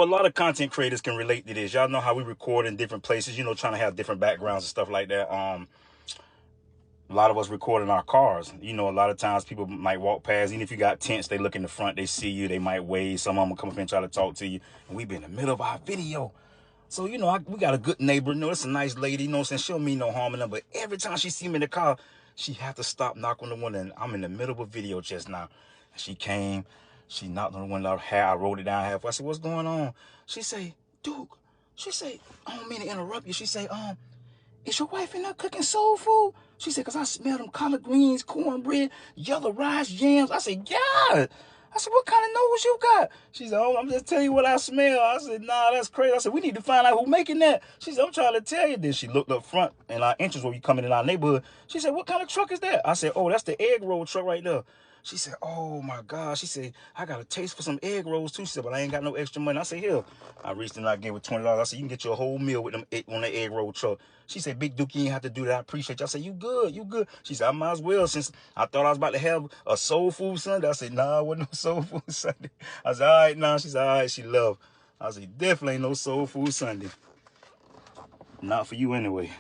A lot of content creators can relate to this. Y'all know how we record in different places, you know, trying to have different backgrounds and stuff like that. A lot of us record in our cars. You know, a lot of times people might walk past, even if you got tents, they look in the front, they see you, they might wave. Some of them will come up and try to talk to you. And we be in the middle of our video. So, you know, we got a good neighbor. You know, it's a nice lady, you know what I'm saying? She'll mean no harm in them. But every time she see me in the car, she have to stop, knock on the window. And I'm in the middle of a video just now. She came, she knocked on the window, I wrote it down half. I said, what's going on? She say, Duke, she say, I don't mean to interrupt you. She say, is your wife in there cooking soul food? She said, because I smell them collard greens, cornbread, yellow rice, yams. I said, yeah. I said, what kind of nose you got? She said, oh, I'm just telling you what I smell. I said, nah, that's crazy. I said, we need to find out who making that. She said, I'm trying to tell you this. She looked up front in our entrance where we coming in our neighborhood. She said, what kind of truck is that? I said, oh, that's the egg roll truck right there. She said, oh my God. She said, I got a taste for some egg rolls too. She said, but I ain't got no extra money. I said, here. I reached in and I gave her $20. I said, you can get your whole meal with them on the egg roll truck. She said, Big Duke, you ain't have to do that. I appreciate you. I said, you good, you good. She said, I might as well, since I thought I was about to have a soul food Sunday. I said, nah, it wasn't no soul food Sunday. I said, all right, nah. She said, all right, she love. I said, definitely ain't no soul food Sunday. Not for you anyway.